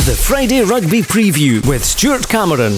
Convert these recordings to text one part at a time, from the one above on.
The Friday Rugby Preview with Stuart Cameron.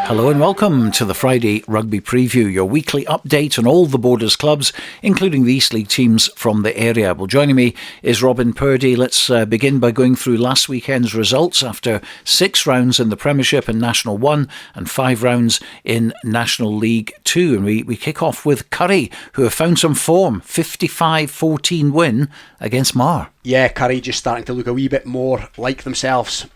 Hello and welcome to the Friday Rugby Preview, your weekly update on all the Borders clubs, including the East League teams from the area. Well, joining me is Robin Purdie. Let's begin by going through last weekend's results after 6 rounds in the Premiership and National 1 and 5 rounds in National League 2. And we kick off with Currie, who have found some form. 55-14 win against Marr. Yeah, Currie just starting to look a wee bit more like themselves.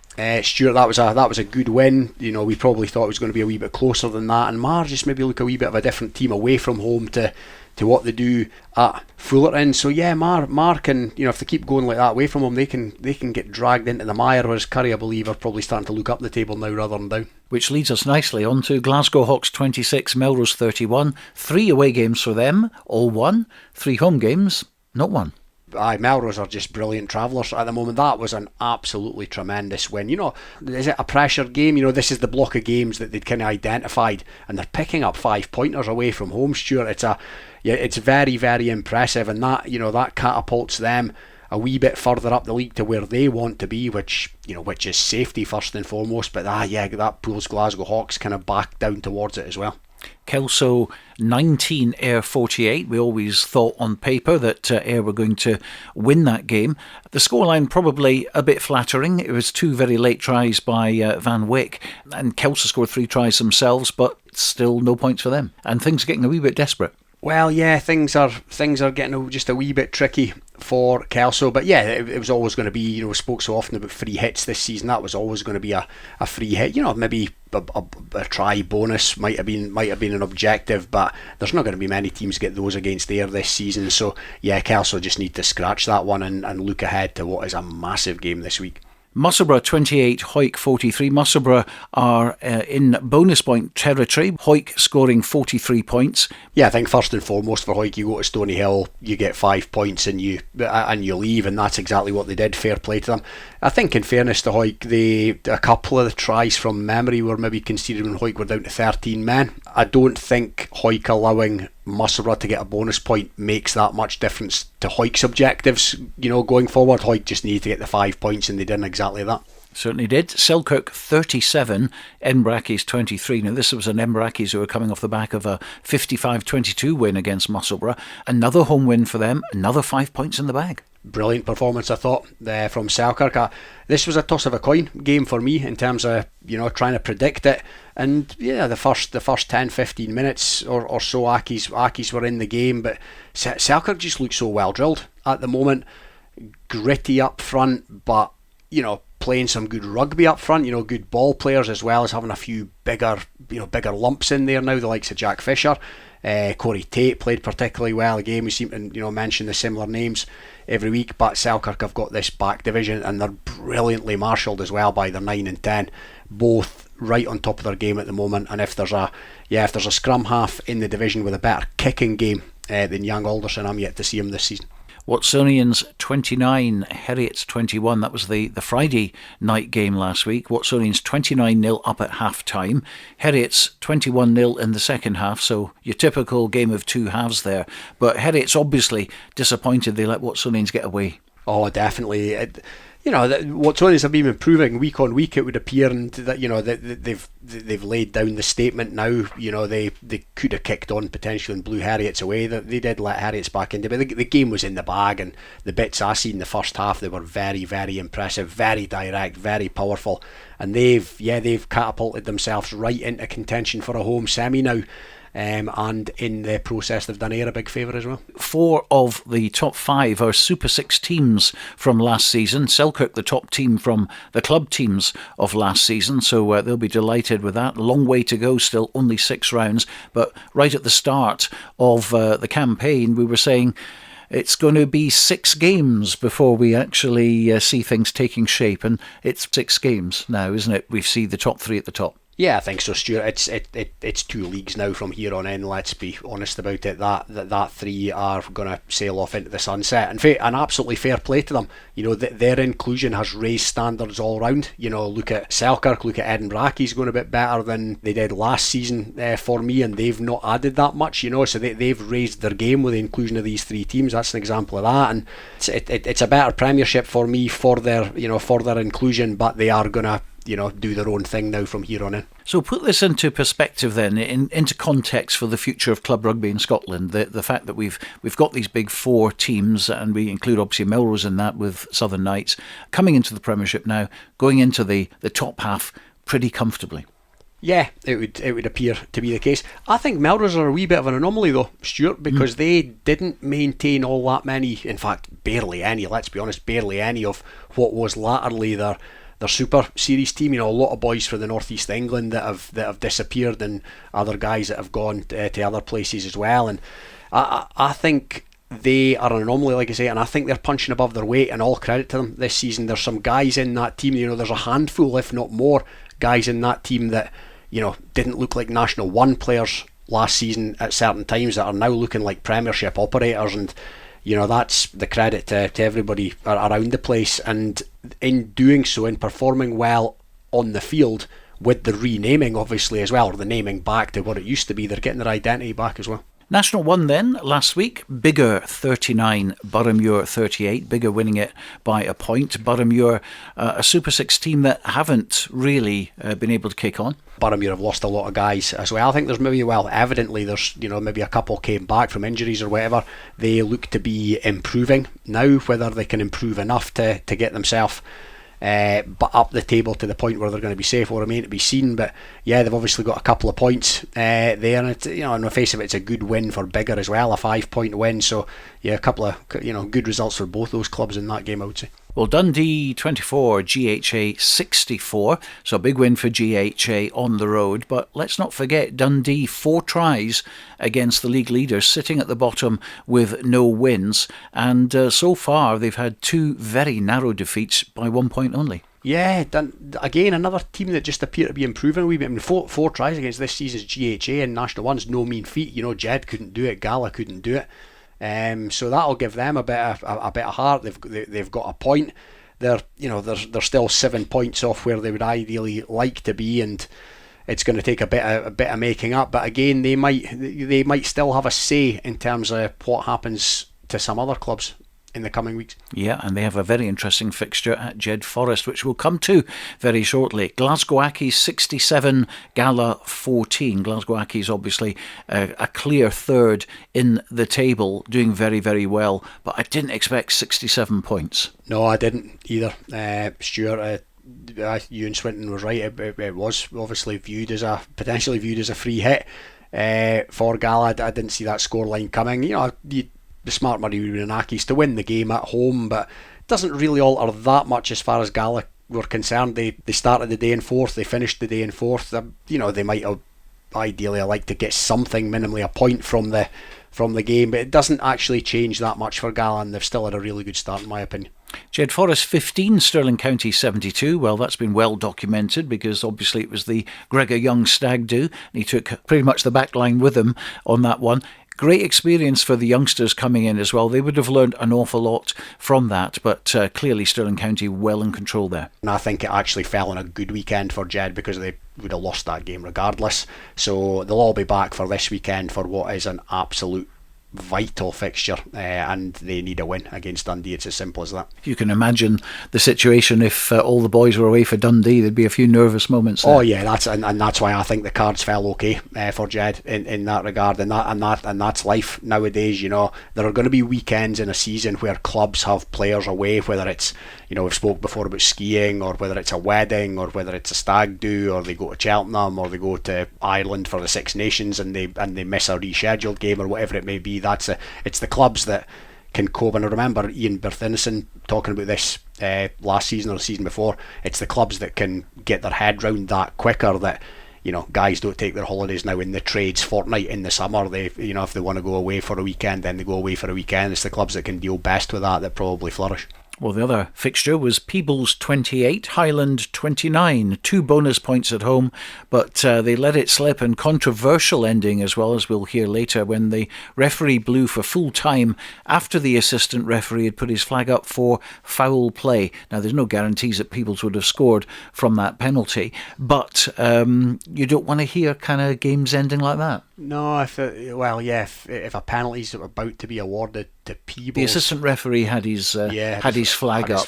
Stuart, that was a good win. You know, we probably thought it was going to be a wee bit closer than that, and Marr just maybe look a wee bit of a different team away from home to what they do at Fullerton. So yeah, Marr can, you know, if they keep going like that away from home, they can get dragged into the mire. Whereas Currie, I believe, are probably starting to look up the table now rather than down. Which leads us nicely on to Glasgow Hawks 26, Melrose 31. 3 away games for them, all won. 3 home games, not won. Melrose are just brilliant travellers at the moment. That was an absolutely tremendous win. You know, is it a pressure game? You know, this is the block of games that they'd kind of identified, and they're picking up 5-pointers away from home, Stuart. It's very, very impressive, and that catapults them a wee bit further up the league to where they want to be, which is safety first and foremost. But that pulls Glasgow Hawks kind of back down towards it as well. Kelso 19, Ayr 48. We always thought on paper that Ayr were going to win that game. The scoreline probably a bit flattering. It was 2 very late tries by Van Wyck, and Kelso scored 3 tries themselves, but still no points for them. And things are getting a wee bit desperate. Well, yeah, things are getting just a wee bit tricky for Kelso, but yeah, it was always going to be, we spoke so often about free hits this season. That was always going to be a free hit. Maybe a try bonus might have been an objective, but there's not going to be many teams get those against Ayr this season. So yeah, Kelso just need to scratch that one and look ahead to what is a massive game this week. Musselburgh 28, Hawick 43. Musselburgh are in bonus point territory. Hawick scoring 43 points. Yeah, I think first and foremost for Hawick, you go to Stony Hill, you get 5 points and you leave, and that's exactly what they did. Fair play to them. I think in fairness to Hawick, a couple of the tries from memory were maybe conceded when Hawick were down to 13 men. I don't think Hawick allowing Musselburgh to get a bonus point makes that much difference to Hawick's objectives, going forward. Hawick just needed to get the 5 points, and they didn't exactly that. Certainly did. Selkirk 37, Edinburgh 23. Now this was an Edinburgh who were coming off the back of a 55-22 win against Musselburgh. Another home win for them, another 5 points in the bag. Brilliant performance, I thought, from Selkirk. This was a toss of a coin game for me in terms of trying to predict it. And yeah, the first 10-15 minutes or so, Accies were in the game, but Selkirk just looks so well drilled at the moment. Gritty up front, but playing some good rugby up front. Good ball players, as well as having a few bigger lumps in there now. The likes of Jack Fisher. Corey Tate played particularly well again. We seem to mention the similar names every week, but Selkirk have got this back division, and they're brilliantly marshalled as well by their 9 and 10, both right on top of their game at the moment. And if there's a scrum half in the division with a better kicking game than young Alderson, I'm yet to see him this season. Watsonians 29, Heriot 21. That was the Friday night game last week. Watsonians 29-0 up at half time. Heriot's 21-0 in the second half, so your typical game of 2 halves there. But Heriot's obviously disappointed they let Watsonians get away. Oh, definitely. Watsonians have been improving week on week, it would appear, and that they've laid down the statement now. They could have kicked on potentially and blew Heriot's away. They did let Heriot's back into it. The game was in the bag, and the bits I seen in the first half, they were very, very impressive, very direct, very powerful, and they've catapulted themselves right into contention for a home semi now. And in the process they've done Ayr a big favour as well. 4 of the top 5 are Super 6 teams from last season. Selkirk the top team from the club teams of last season, so they'll be delighted with that. Long way to go, still only 6 rounds, but right at the start of the campaign we were saying it's going to be 6 games before we actually see things taking shape, and it's 6 games now, isn't it? We see the top 3 at the top. Yeah, I think so, Stuart. It's two leagues now from here on in. Let's be honest about it. That three are going to sail off into the sunset. And absolutely fair play to them. Their inclusion has raised standards all round. Look at Selkirk, look at Edinburgh. Accies going a bit better than they did last season for me, and they've not added that much. So they've raised their game with the inclusion of these three teams. That's an example of that. And it's a better Premiership for me for their inclusion, but they are going to do their own thing now from here on in. So put this into perspective then, into context for the future of club rugby in Scotland. The fact that we've got these big four teams, and we include obviously Melrose in that with Southern Knights, coming into the Premiership now, going into the top half pretty comfortably. Yeah, it would appear to be the case. I think Melrose are a wee bit of an anomaly though, Stuart, because they didn't maintain all that many, in fact barely any, let's be honest, barely any of what was latterly their Super Series team. A lot of boys from the northeast of England that have disappeared, and other guys that have gone to other places as well. And I think they are an anomaly, like I say, and I think they're punching above their weight, and all credit to them this season. There's some guys in that team, there's a handful, if not more, guys in that team that didn't look like National 1 players last season at certain times that are now looking like Premiership operators, and that's the credit to everybody around the place. And in doing so, in performing well on the field, with the renaming obviously as well, or the naming back to what it used to be, they're getting their identity back as well. National 1 then, last week, Biggar 39, Boroughmuir 38, Biggar winning it by a point. Boroughmuir, a Super 6 team that haven't really been able to kick on. Boroughmuir have lost a lot of guys as well. I think evidently there's, maybe a couple came back from injuries or whatever. They look to be improving now. Whether they can improve enough to get themselves but up the table to the point where they're going to be safe will remain to be seen. But yeah, they've obviously got a couple of points there, and it's, on the face of it, it's a good win for Biggar as well, a 5-point win. So yeah, a couple of good results for both those clubs in that game, I would say. Well, Dundee 24, GHA 64, so a big win for GHA on the road. But let's not forget Dundee 4 tries against the league leaders, sitting at the bottom with no wins. And so far they've had 2 very narrow defeats by 1 point only. Yeah, again, another team that just appear to be improving a wee bit. I mean, four tries against this season's GHA and National 1's no mean feat. Jed couldn't do it, Gala couldn't do it. So that'll give them a bit of heart. They've got a point. They're still 7 points off where they would ideally like to be, and it's going to take a bit of making up. But again, they might still have a say in terms of what happens to some other clubs in the coming weeks. Yeah, and they have a very interesting fixture at Jed-Forest, which we'll come to very shortly. Glasgow Accies 67, Gala 14. Glasgow Accies obviously a clear third in the table, doing very, very well, but I didn't expect 67 points. No, I didn't either, Stuart. Ewan Swinton was right. It was obviously potentially viewed as a free hit for Gala. I didn't see that scoreline coming. The smart money would be in Accies to win the game at home, but it doesn't really alter that much as far as Gala were concerned. They started the day in 4th, they finished the day in 4th. They might have ideally liked to get something, minimally a point from the game, but it doesn't actually change that much for Gala, and they've still had a really good start in my opinion. Jed-Forest 15, Stirling County 72. Well, that's been well documented because obviously it was the Gregor Young stag do, and he took pretty much the back line with him on that one. Great experience for the youngsters coming in as well. They would have learned an awful lot from that, but clearly Stirling County well in control there. And I think it actually fell on a good weekend for Jed because they would have lost that game regardless. So they'll all be back for this weekend for what is an absolute vital fixture, and they need a win against Dundee. It's as simple as that. You can imagine the situation if all the boys were away for Dundee. There'd be a few nervous moments there. Oh yeah, that's why I think the cards fell okay for Jed in that regard, and that's life nowadays. There are going to be weekends in a season where clubs have players away, whether it's we've spoke before about skiing, or whether it's a wedding, or whether it's a stag do, or they go to Cheltenham, or they go to Ireland for the Six Nations and they miss a rescheduled game or whatever it may be. It's the clubs that can cope. And I remember Ian Berthinson talking about this last season or the season before. It's the clubs that can get their head round that quicker, that guys don't take their holidays now in the trades fortnight in the summer. They if they want to go away for a weekend, then they go away for a weekend. It's the clubs that can deal best with that probably flourish. Well, the other fixture was Peebles 28, Highland 29. 2 bonus points at home, but they let it slip, and controversial ending as well, as we'll hear later, when the referee blew for full time after the assistant referee had put his flag up for foul play. Now, there's no guarantees that Peebles would have scored from that penalty, but you don't want to hear kind of games ending like that. No, if a penalty's about to be awarded to Peebles, the assistant referee had his flag up.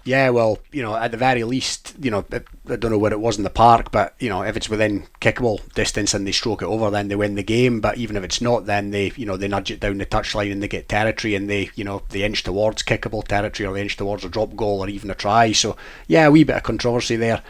Yeah, well, at the very least, I don't know where it was in the park, but if it's within kickable distance and they stroke it over, then they win the game. But even if it's not, then they nudge it down the touchline and they get territory, and they inch towards kickable territory, or they inch towards a drop goal or even a try. So yeah, a wee bit of controversy there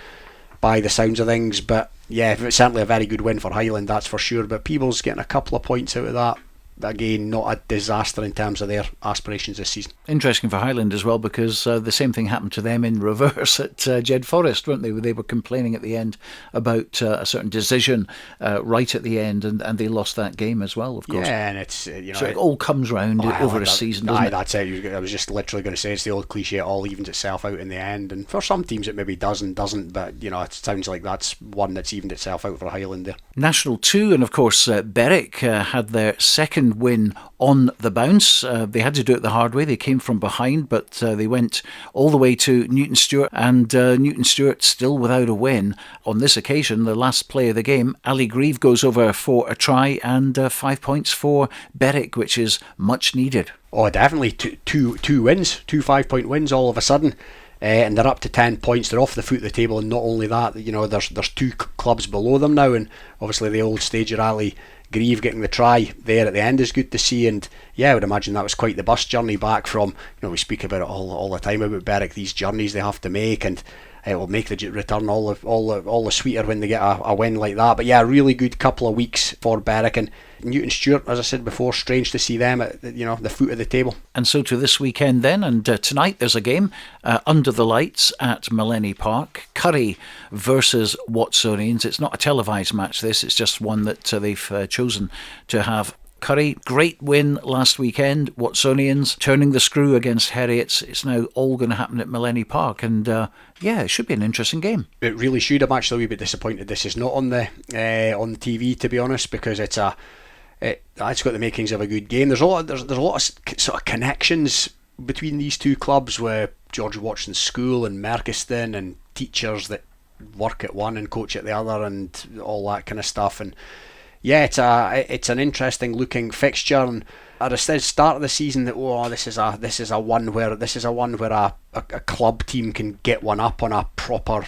by the sounds of things, but yeah, it's certainly a very good win for Highland, that's for sure. But Peebles getting a couple of points out of that. Again, not a disaster in terms of their aspirations this season. Interesting for Highland as well, because the same thing happened to them in reverse at Jed-Forest, weren't they? They were complaining at the end about a certain decision right at the end, and they lost that game as well, of course. Yeah, and it's so it all comes round over a season, doesn't it? That's it. I was just literally going to say, it's the old cliche, it all evens itself out in the end, and for some teams it maybe doesn't, but it sounds like that's one that's evened itself out for Highland there. National 2, and of course Berwick had their second win on the bounce. They had to do it the hard way. They came from behind, but they went all the way to Newton Stewart, and Newton Stewart still without a win. On this occasion, the last play of the game, Ali Grieve goes over for a try, and 5 points for Berwick, which is much needed. Oh, definitely. Two wins, 2 5-point wins all of a sudden. And they're up to 10 points. They're off the foot of the table, and not only that, there's 2 clubs below them now, and obviously the old stager Ali Grieve getting the try there at the end is good to see. And yeah, I would imagine that was quite the bus journey back from, we speak about it all the time about Berwick, these journeys they have to make, and it will make the return all the sweeter when they get a win like that. But yeah, a really good couple of weeks for Berwick. And Newton Stewart, as I said before, strange to see them at the foot of the table. And so to this weekend then, and tonight there's a game under the lights at Meleni Park. Currie versus Watsonians. It's not a televised match, this, it's just one that they've chosen to have. Currie, great win last weekend. Watsonians turning the screw against Heriot. It's now all going to happen at Meleni Park, and it should be an interesting game. It really should. I'm actually a wee bit disappointed this is not on the TV, to be honest, because it's got the makings of a good game. There's a lot of sort of connections between these two clubs, with George Watson's school and Merchiston, and teachers that work at one and coach at the other, and all that kind of stuff. And yeah, it's an interesting looking fixture. And at the start of the season, that this is a one where a club team can get one up on a proper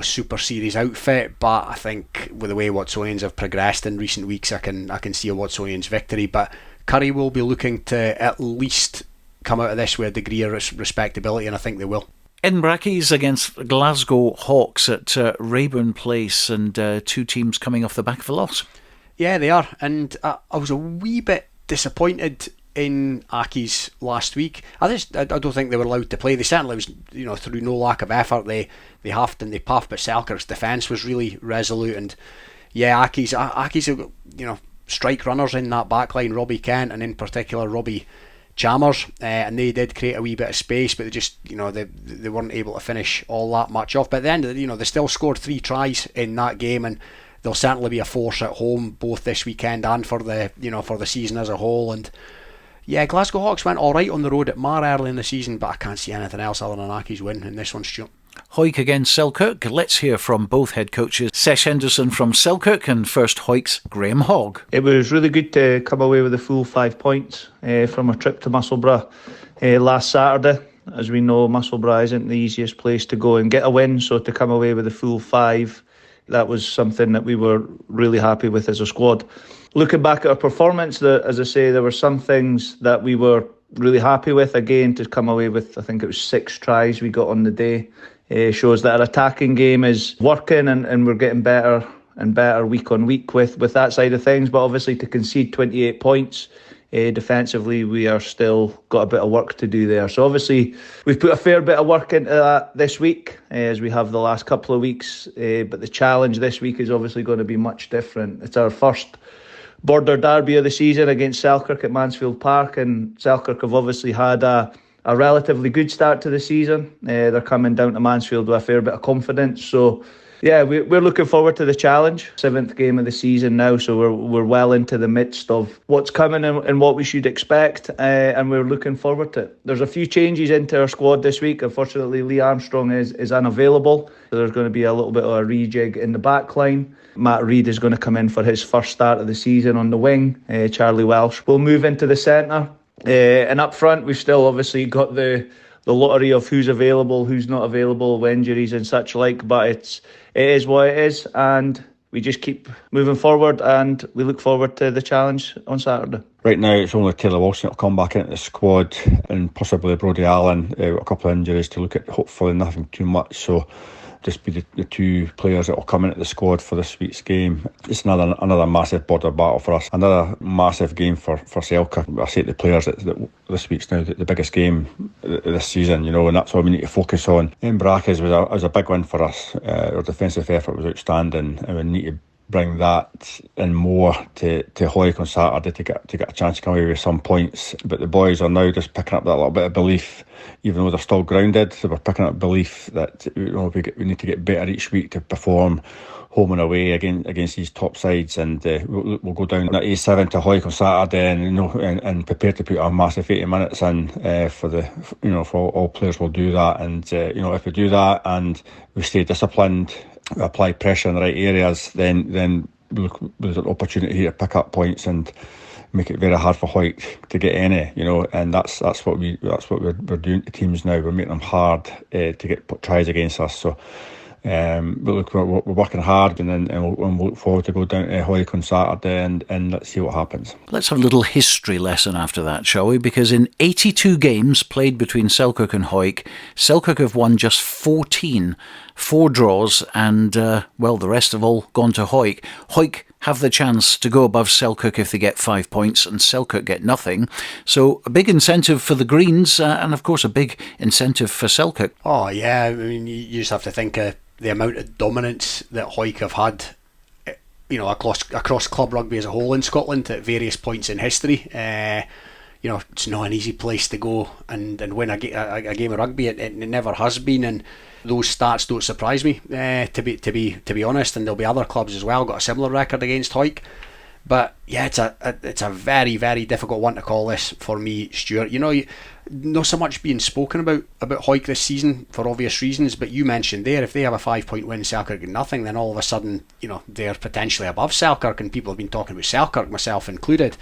Super Series outfit. But I think with the way Watsonians have progressed in recent weeks, I can see a Watsonians victory. But Currie will be looking to at least come out of this with a degree of respectability, and I think they will. Edinburgh Accies against Glasgow Hawks at Rayburn Place, and 2 teams coming off the back of a loss. Yeah, they are, and I was a wee bit disappointed in Accies last week. I don't think they were allowed to play. They certainly was, through no lack of effort. They huffed and they puffed, but Selkirk's defence was really resolute. And yeah, Accies have strike runners in that backline, Robbie Kent, and in particular Robbie Chalmers, and they did create a wee bit of space, but they just they weren't able to finish all that much off. But at the end of the, they still scored 3 tries in that game, and they'll certainly be a force at home both this weekend and for the season as a whole. And yeah, Glasgow Hawks went alright on the road at Marr early in the season, but I can't see anything else other than Accies win in this one, Stuart. Hawick against Selkirk. Let's hear from both head coaches. Sesh Henderson from Selkirk, and first Hawick's Graeme Hogg. It was really good to come away with the full 5 points from a trip to Musselburgh last Saturday. As we know, Musselburgh isn't the easiest place to go and get a win, so to come away with the full 5, that was something that we were really happy with as a squad. Looking back at our performance, as I say, there were some things that we were really happy with. Again, to come away with, I think it was 6 tries we got on the day. Shows that our attacking game is working, and we're getting better and better week on week with that side of things. But obviously to concede 28 points defensively, we are still got a bit of work to do there. So obviously we've put a fair bit of work into that this week, as we have the last couple of weeks. But the challenge this week is obviously going to be much different. It's our first border derby of the season against Selkirk at Mansfield Park, and Selkirk have obviously had a a relatively good start to the season. They're coming down to Mansfield with a fair bit of confidence. So yeah, we're looking forward to the challenge. 7th game of the season now, so we're well into the midst of what's coming and what we should expect, and we're looking forward to it. There's a few changes into our squad this week. Unfortunately, Lee Armstrong is unavailable, so there's going to be a little bit of a rejig in the back line. Matt Reid is going to come in for his first start of the season on the wing. Charlie Welsh will move into the centre. And up front, we've still obviously got the lottery of who's available, who's not available, injuries and such like, but it is what it is, and we just keep moving forward, and we look forward to the challenge on Saturday. Right now it's only Taylor Wilson that'll come back into the squad, and possibly Brodie Allen, a couple of injuries to look at, hopefully nothing too much, so just be the two players that will come into the squad for this week's game. It's another massive border battle for us, another massive game for Selkirk. I say to the players that this week's now the biggest game this season, and that's what we need to focus on. In Brackers was a big win for us. Our defensive effort was outstanding, and we need to bring that in more to Hawick on Saturday to get a chance to come away with some points. But the boys are now just picking up that little bit of belief, even though they're still grounded. So we're picking up belief that we need to get better each week to perform home and away against these top sides, and we'll go down at A7 to Hawick on Saturday, and prepare to put a massive 80 minutes in for all players will do that, and if we do that and we stay disciplined, we apply pressure in the right areas, then there's an opportunity here to pick up points and make it very hard for Hawick to get any, and that's what we're doing to teams now. We're making them hard to get tries against us. So we're working hard, and we'll look forward to go down to Hawick on Saturday and let's see what happens. Let's have a little history lesson after that, shall we? Because in 82 games played between Selkirk and Hawick, Selkirk have won just 14, 4 draws, and the rest have all gone to Hawick. Hawick have the chance to go above Selkirk if they get 5 points, and Selkirk get nothing. So a big incentive for the Greens, and of course a big incentive for Selkirk. Oh yeah, I mean, you just have to think of the amount of dominance that Hawick have had, across club rugby as a whole in Scotland at various points in history. It's not an easy place to go and win a game of rugby. It never has been, and those stats don't surprise me, to be honest. And there'll be other clubs as well got a similar record against Hawick. But yeah, it's a very, very difficult one to call this for me, Stuart. Not so much being spoken about Hawick this season for obvious reasons, but you mentioned there, if they have a 5-point win, Selkirk get nothing, then all of a sudden, they're potentially above Selkirk, and people have been talking about Selkirk, myself included.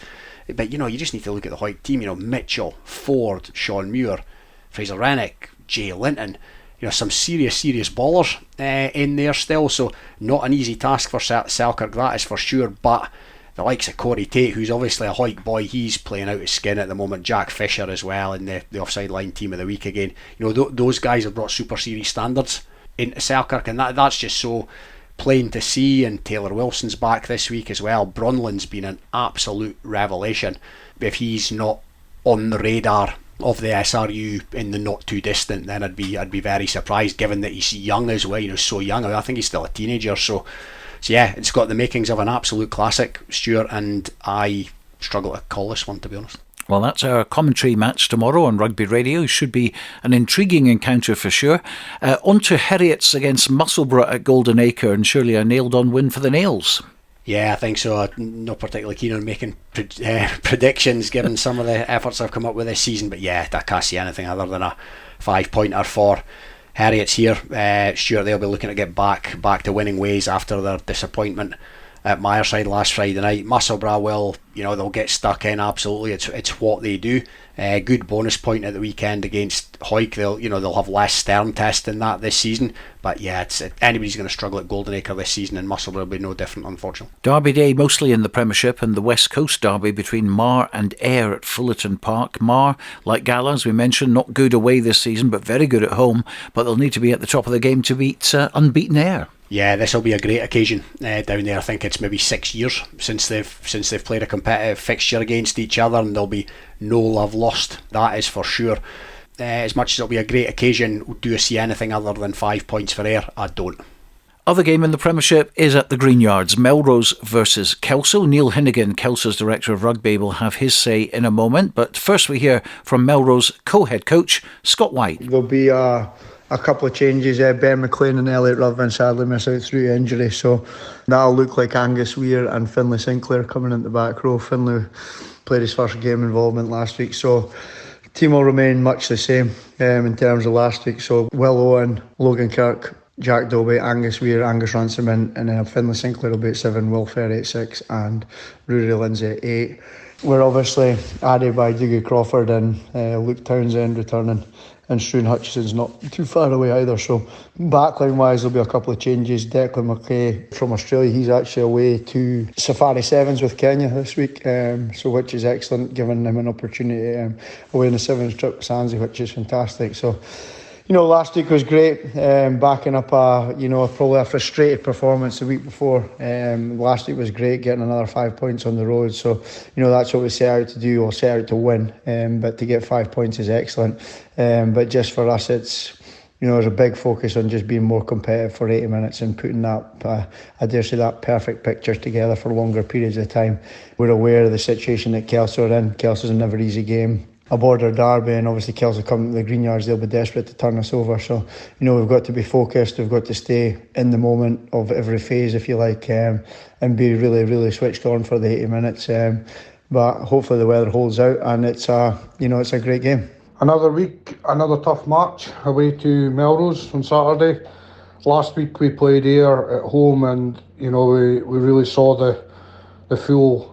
But you just need to look at the Hawick team. Mitchell, Ford, Sean Muir, Fraser Rennick, Jay Linton. Some serious ballers in there still. So not an easy task for Selkirk, that is for sure. But the likes of Corey Tate, who's obviously a Hawick boy, he's playing out his skin at the moment. Jack Fisher as well in the offside line team of the week again. Those guys have brought Super Series standards into Selkirk, and that's just so plain to see. And Taylor Wilson's back this week as well. Brunlin's been an absolute revelation. If he's not on the radar of the SRU in the not too distant, then I'd be very surprised, given that he's young as well. So young. I think he's still a teenager. So yeah, it's got the makings of an absolute classic, Stuart, and I struggle to call this one, to be honest. Well, that's our commentary match tomorrow on Rugby Radio. Should be an intriguing encounter for sure. On to Heriots against Musselburgh at Golden Acre, and surely a nailed-on win for the Nails. Yeah, I think so. I'm not particularly keen on making predictions, given some of the efforts I've come up with this season. But yeah, I can't see anything other than a 5-pointer for Heriots here. Stuart, they'll be looking to get back to winning ways after their disappointment at Myerside last Friday night. Musselburgh will, they'll get stuck in, absolutely. It's what they do. Good bonus point at the weekend against Hawick. They'll have less stern test than that this season. But yeah, anybody's going to struggle at Golden Acre this season, and Musselburgh will be no different, unfortunately. Derby day mostly in the Premiership, and the West Coast derby between Marr and Ayr at Fullerton Park. Marr, like Gala, as we mentioned, not good away this season, but very good at home. But they'll need to be at the top of the game to beat unbeaten Ayr. Yeah, this will be a great occasion down there. I think it's maybe 6 years since they've played a competitive fixture against each other, and there'll be no love lost, that is for sure. As much as it'll be a great occasion, do I see anything other than 5 points for Ayr? I don't. Other game in the Premiership is at the Greenyards. Melrose versus Kelso. Neil Hinnigan, Kelso's Director of Rugby, will have his say in a moment. But first we hear from Melrose co-head coach Scott Wight. There'll be a couple of changes. Ben McLean and Elliot Ruthven sadly miss out through injury, so that'll look like Angus Weir and Finlay Sinclair coming in the back row. Finlay played his first game involvement last week, so the team will remain much the same in terms of last week. So Will Owen, Logan Kirk, Jack Dobie, Angus Weir, Angus Ransom and Finlay Sinclair will be at 7, Will Ferry at 6 and Rory Lindsay at 8. We're obviously added by Dougie Crawford and Luke Townsend returning, and Struan Hutchison's not too far away either. So backline wise there'll be a couple of changes. Declan McKay from Australia, he's actually away to Safari Sevens with Kenya this week, so which is excellent, giving him an opportunity away in the Sevens trip with Sansi, which is fantastic. So last week was great, backing up probably a frustrated performance the week before. Last week was great, getting another 5 points on the road. So, that's what we set out to do, or set out to win. But to get 5 points is excellent. But just for us, it's, there's a big focus on just being more competitive for 80 minutes and putting that, I dare say, that perfect picture together for longer periods of time. We're aware of the situation that Kelso are in. Kelso's a never easy game. A border derby, and obviously Kelso come to the Greenyards, they'll be desperate to turn us over. So, we've got to be focused, we've got to stay in the moment of every phase, if you like, and be really, really switched on for the 80 minutes. But hopefully the weather holds out, and it's it's a great game. Another week, another tough match away to Melrose on Saturday. Last week we played here at home, and we really saw the full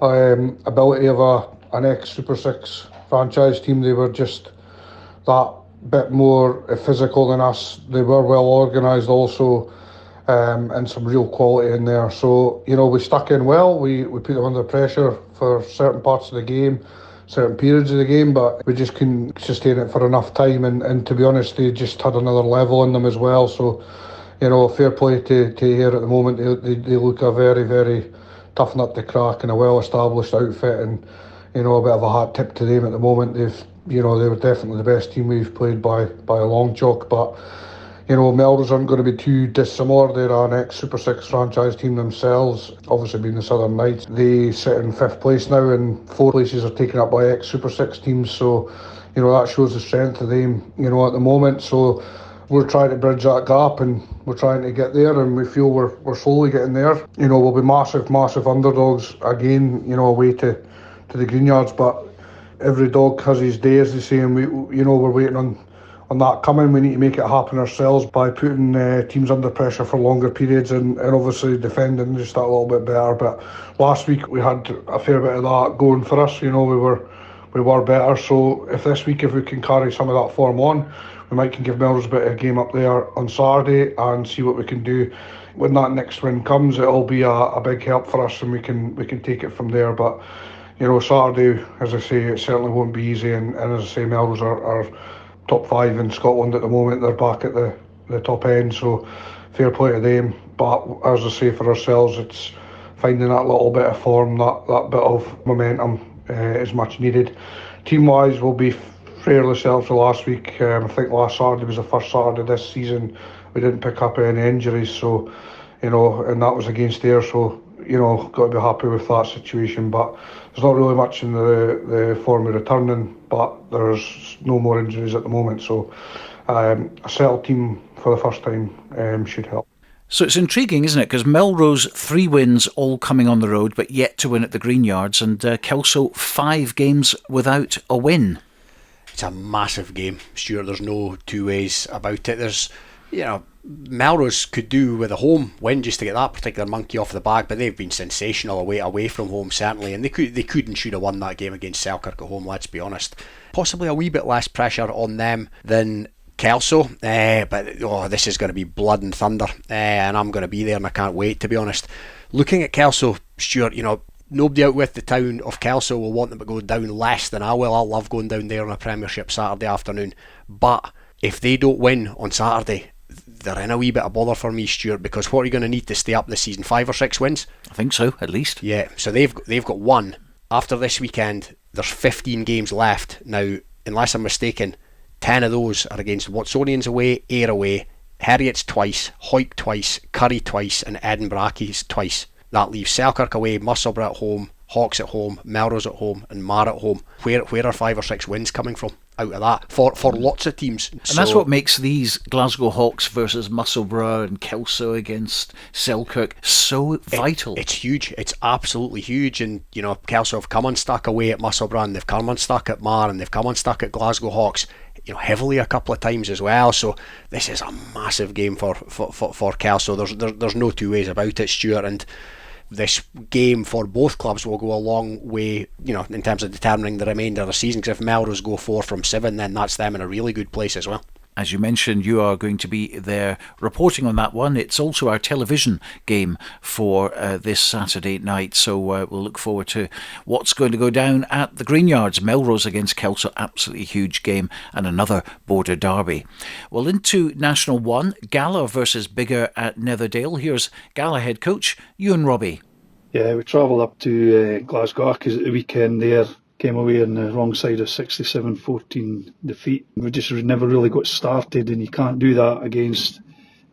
ability of an ex-Super 6 franchise team. They were just that bit more physical than us. They were well organised also, and some real quality in there. So, we stuck in well. We put them under pressure for certain parts of the game, certain periods of the game, but we just couldn't sustain it for enough time. And to be honest, they just had another level in them as well. So, fair play to here at the moment. They look a very, very tough nut to crack and a well-established outfit, and a bit of a hat tip to them at the moment. They were definitely the best team we've played by a long chalk. But Melrose aren't going to be too dissimilar. They're an ex-Super 6 franchise team themselves, obviously being the Southern Knights. They sit in 5th place now, and 4 places are taken up by ex-Super 6 teams. So that shows the strength of them at the moment. So we're trying to bridge that gap, and we're trying to get there, and we feel we're slowly getting there. We'll be massive underdogs again, away to the Greenyards, but every dog has his day, as they say, and we're waiting on that coming. We need to make it happen ourselves by putting teams under pressure for longer periods, and obviously defending just that little bit better. But last week we had a fair bit of that going for us. We were better. So if this week, if we can carry some of that form on, we might can give Melrose a bit of a game up there on Saturday and see what we can do. When that next win comes, it'll be a big help for us, and we can take it from there. But Saturday, as I say, it certainly won't be easy, and as I say, Melrose are top 5 in Scotland at the moment. They're back at the top end, so fair play to them. But as I say, for ourselves, it's finding that little bit of form, that bit of momentum is much needed. Team-wise, we'll be fairly similar to last week. I think last Saturday was the first Saturday this season we didn't pick up any injuries, so and that was against there, so got to be happy with that situation. But there's not really much in the form of returning, but there's no more injuries at the moment, so a settled team for the first time should help. So it's intriguing, isn't it? Because Melrose 3 wins, all coming on the road, but yet to win at the Greenyards, and Kelso 5 games without a win. It's a massive game, Stuart. There's no two ways about it. There's, Melrose could do with a home win just to get that particular monkey off the back, but they've been sensational away from home, certainly, and they could and should have won that game against Selkirk at home, let's be honest. Possibly a wee bit less pressure on them than Kelso, but this is going to be blood and thunder, and I'm going to be there, and I can't wait, to be honest. Looking at Kelso, Stuart, nobody out with the town of Kelso will want them to go down less than I will. I love going down there on a Premiership Saturday afternoon, but if they don't win on Saturday, they're in a wee bit of bother for me, Stuart, because what are you going to need to stay up this season? 5 or 6 wins? I think so, at least. Yeah, so they've got 1. After this weekend, there's 15 games left. Now, unless I'm mistaken, 10 of those are against Watsonians away, Ayr away, Heriot's twice, Hawick twice, Currie twice, and Edinburgh Accies twice. That leaves Selkirk away, Musselburgh at home, Hawks at home, Melrose at home, and Marr at home. Where are 5 or 6 wins coming from out of that for lots of teams? And that's what makes these Glasgow Hawks versus Musselburgh and Kelso against Selkirk so vital. It's huge. It's absolutely huge. And Kelso have come unstuck away at Musselburgh, and they've come unstuck at Marr, and they've come unstuck at Glasgow Hawks. Heavily a couple of times as well. So this is a massive game for Kelso. There's no two ways about it, Stuart. And this game for both clubs will go a long way, in terms of determining the remainder of the season, because if Melrose go 4 from 7, then that's them in a really good place as well. As you mentioned, you are going to be there reporting on that one. It's also our television game for this Saturday night, so we'll look forward to what's going to go down at the Greenyards. Melrose against Kelso, absolutely huge game, and another border derby. Well, into National 1, Gala versus Biggar at Netherdale. Here's Gala head coach Ewen Robbie. Yeah, we travelled up to Glasgow Accies at the weekend there. Came away on the wrong side of 67-14 defeat. We just never really got started, and you can't do that against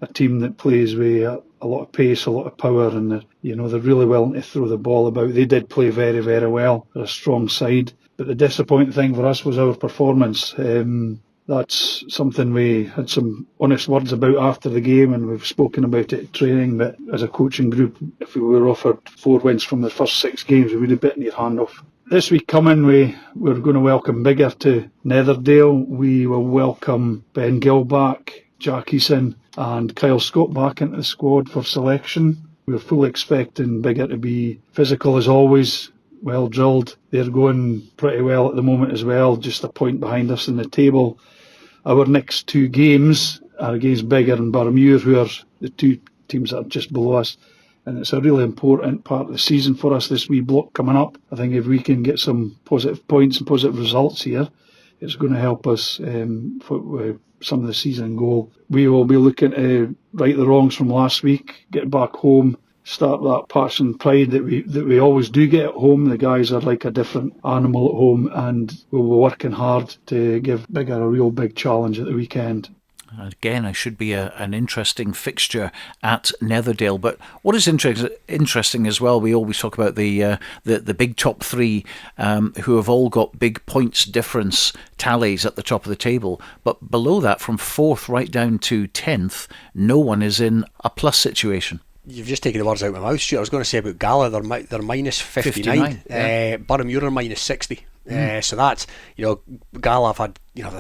a team that plays with a lot of pace, a lot of power, and they're really willing to throw the ball about. They did play very, very well. They're a strong side. But the disappointing thing for us was our performance. That's something we had some honest words about after the game, and we've spoken about it at training. But as a coaching group, if we were offered 4 wins from the first 6 games, we would have bitten your hand off. This week coming, we're going to welcome Biggar to Netherdale. We will welcome Ben Gill back, Jack Eason and Kyle Scott back into the squad for selection. We're fully expecting Biggar to be physical as always, well drilled. They're going pretty well at the moment as well, just a point behind us in the table. Our next 2 games are against Biggar and Barrmuir, who are the 2 teams that are just below us. And it's a really important part of the season for us, this wee block coming up. I think if we can get some positive points and positive results here, it's going to help us for some of the season goal. We will be looking to right the wrongs from last week, get back home, start that passion, pride that we always do get at home. The guys are like a different animal at home, and we'll be working hard to give Biggar a real big challenge at the weekend. Again, it should be an interesting fixture at Netherdale. But what is interesting as well, we always talk about the big top 3 who have all got big points difference tallies at the top of the table. But below that, from 4th right down to 10th, no one is in a plus situation. You've just taken the words out of my mouth, Stuart. I was going to say about Gala, they're minus 59. Yeah. Barrmuir are minus 60. So that's, Gala have had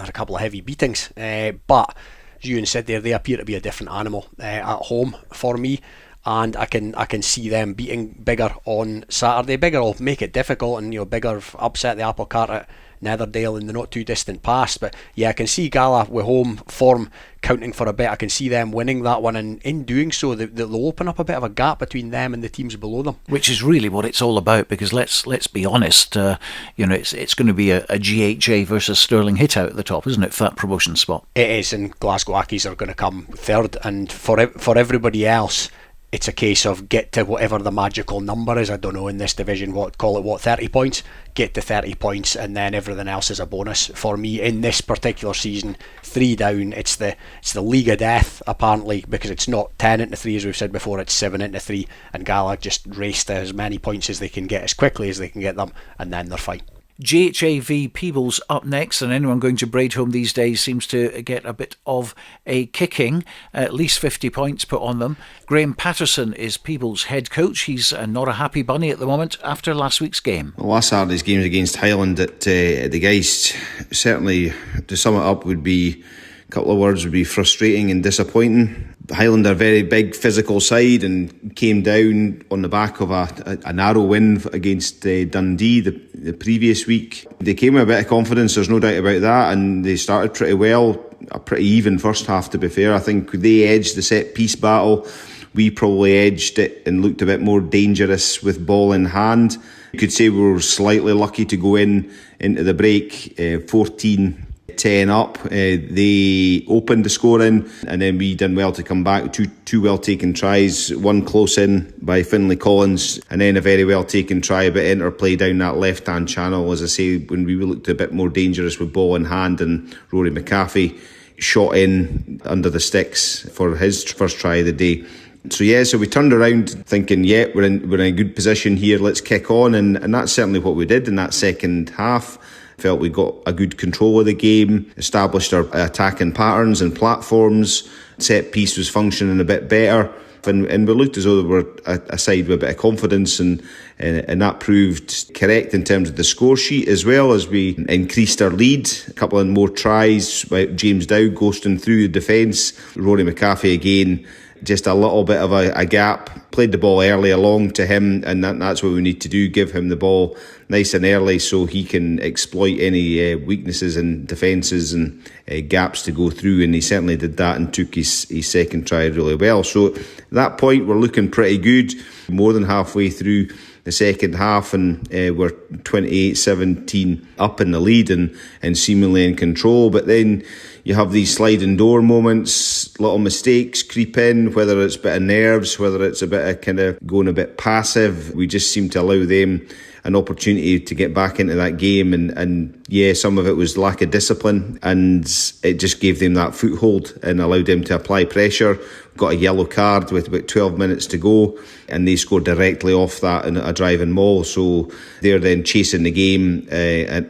a couple of heavy beatings, but as Ewan said there, they appear to be a different animal at home for me, and I can see them beating Biggar on Saturday. Biggar will make it difficult, and Biggar have upset the apple cart at Netherdale in the not too distant past. But yeah, I can see Gala with home form counting for a bit. I can see them winning that one, and in doing so they'll open up a bit of a gap between them and the teams below them, which is really what it's all about. Because let's be honest, it's going to be a GHA versus Stirling hit out at the top, isn't it, for that promotion spot? It is, and Glasgow Accies are going to come 3rd, and for everybody else, it's a case of get to whatever the magical number is. I don't know in this division, 30 points. Get to 30 points, and then everything else is a bonus. For me, in this particular season, 3 down, it's the league of death, apparently, because it's not 10 into 3 as we've said before, it's 7 into 3, and Gala just race to as many points as they can get, as quickly as they can get them, and then they're fine. GHA v Peebles up next, and anyone going to Braidholme these days seems to get a bit of a kicking. At least 50 points put on them. Graeme Paterson is Peebles' head coach. He's not a happy bunny at the moment after last week's game. Well, last Saturday's game against Highland at the Geist, certainly to sum it up, a couple of words would be frustrating and disappointing. Highland are a very big physical side and came down on the back of a narrow win against Dundee the previous week. They came with a bit of confidence, there's no doubt about that, and they started pretty well, a pretty even first half to be fair. I think they edged the set piece battle, we probably edged it and looked a bit more dangerous with ball in hand. You could say we were slightly lucky to go into the break 14-10 up. They opened the scoring, and then we done well to come back. Two well taken tries, one close in by Finlay Collins, and then a very well taken try, a bit interplay down that left hand channel, as I say, when we looked a bit more dangerous with ball in hand, and Rory McAfee shot in under the sticks for his first try of the day. So we turned around thinking, we're in a good position here, let's kick on, and that's certainly what we did in that second half. Felt we got a good control of the game, established our attacking patterns and platforms, set piece was functioning a bit better, and we looked as though we were a side with a bit of confidence, and that proved correct in terms of the score sheet, as well as we increased our lead. A couple of more tries, James Dow ghosting through the defence, Rory McCaffey again, just a little bit of a gap, played the ball early along to him, and that's what we need to do, give him the ball nice and early so he can exploit any weaknesses and defences and gaps to go through, and he certainly did that and took his second try really well. So at that point we're looking pretty good, more than halfway through the second half, and we're 28-17 up in the lead and seemingly in control. But then you have these sliding door moments, little mistakes creep in, whether it's a bit of nerves, whether it's a bit of kind of going a bit passive. We just seem to allow them an opportunity to get back into that game, and some of it was lack of discipline, and it just gave them that foothold and allowed them to apply pressure. Got a yellow card with about 12 minutes to go, and they scored directly off that in a driving maul. So they're then chasing the game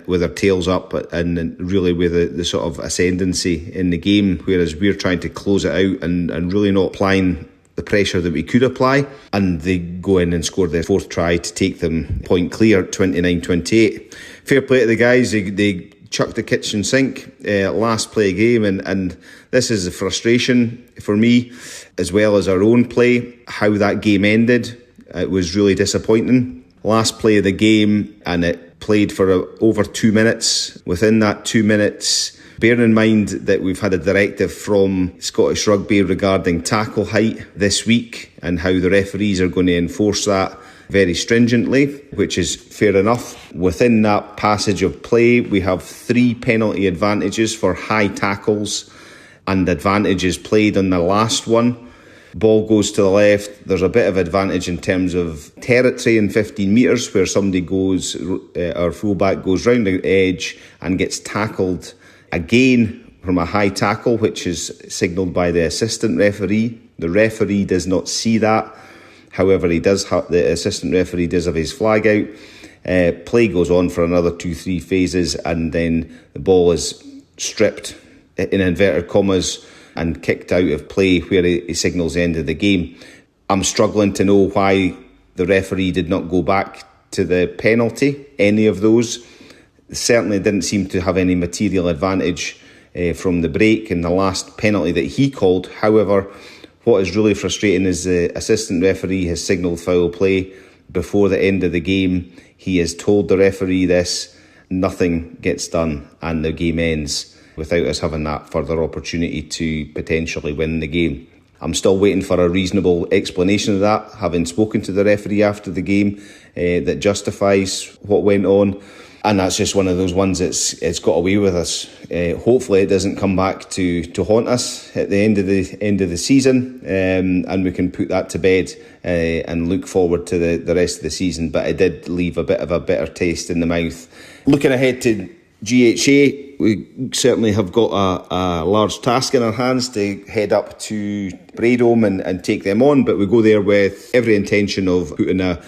with their tails up and really with the sort of ascendancy in the game, whereas we're trying to close it out and really not applying the pressure that we could apply. And they go in and score their fourth try to take them point clear, 29-28. Fair play to the guys. They chucked the kitchen sink last play game, and this is a frustration for me, as well as our own play, how that game ended. It was really disappointing. Last play of the game, and it played for over 2 minutes. Within that 2 minutes, bearing in mind that we've had a directive from Scottish Rugby regarding tackle height this week, and how the referees are going to enforce that very stringently, which is fair enough. Within that passage of play, we have 3 penalty advantages for high tackles, and advantages played on the last one. Ball goes to the left. There's a bit of advantage in terms of territory in 15 metres, where somebody goes, our fullback goes round the edge and gets tackled again from a high tackle, which is signalled by the assistant referee. The referee does not see that. However, the assistant referee does have his flag out. Play goes on for another 2-3 phases, and then the ball is stripped, in inverted commas, and kicked out of play, where he signals the end of the game. I'm struggling to know why the referee did not go back to the penalty, any of those. Certainly didn't seem to have any material advantage from the break in the last penalty that he called. However, what is really frustrating is the assistant referee has signalled foul play before the end of the game. He has told the referee this, nothing gets done, and the game ends without us having that further opportunity to potentially win the game. I'm still waiting for a reasonable explanation of that, having spoken to the referee after the game, that justifies what went on. And that's just one of those ones it's got away with us. Hopefully it doesn't come back to haunt us at the end of the season, and we can put that to bed and look forward to the rest of the season. But it did leave a bit of a bitter taste in the mouth. Looking ahead to GHA, we certainly have got a large task in our hands to head up to Braedome and take them on, but we go there with every intention of putting a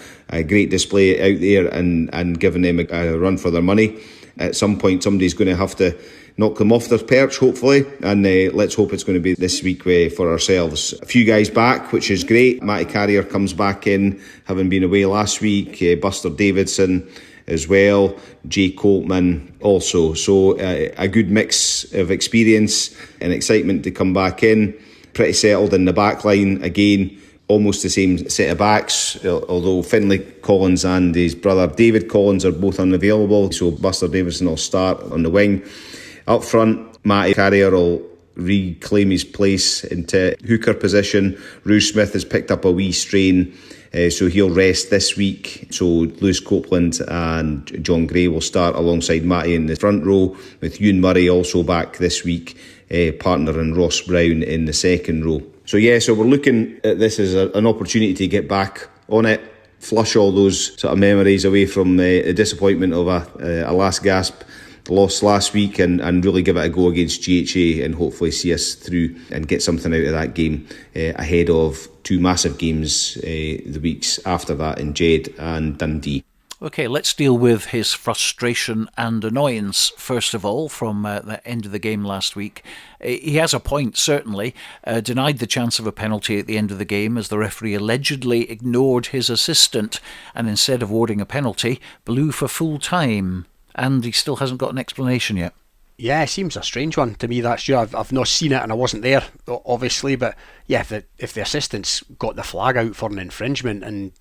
great display out there and giving them a run for their money. At some point somebody's going to have to knock them off their perch, hopefully, and let's hope it's going to be this week for ourselves. A few guys back, which is great. Matty Carrier comes back in, having been away last week. Buster Davidson as well, Jay Coltman also. So a good mix of experience and excitement to come back in. Pretty settled in the back line again, almost the same set of backs, although Finlay Collins and his brother David Collins are both unavailable, so Buster Davidson will start on the wing. Up front, Matty Carrier will reclaim his place into hooker position. Roo Smith has picked up a wee strain, so he'll rest this week. So Lewis Copeland and John Gray will start alongside Matty in the front row, with Ewan Murray also back this week, partnering Ross Brown in the second row. So we're looking at this as an opportunity to get back on it, flush all those sort of memories away from the disappointment of a last gasp loss last week and really give it a go against GHA and hopefully see us through and get something out of that game ahead of two massive games the weeks after that in Jed and Dundee. OK, let's deal with his frustration and annoyance, first of all, from the end of the game last week. He has a point, certainly. Denied the chance of a penalty at the end of the game as the referee allegedly ignored his assistant and instead of awarding a penalty, blew for full time. And he still hasn't got an explanation yet. Yeah, it seems a strange one to me, that's true. I've not seen it and I wasn't there, obviously. But yeah, if the assistant's got the flag out for an infringement and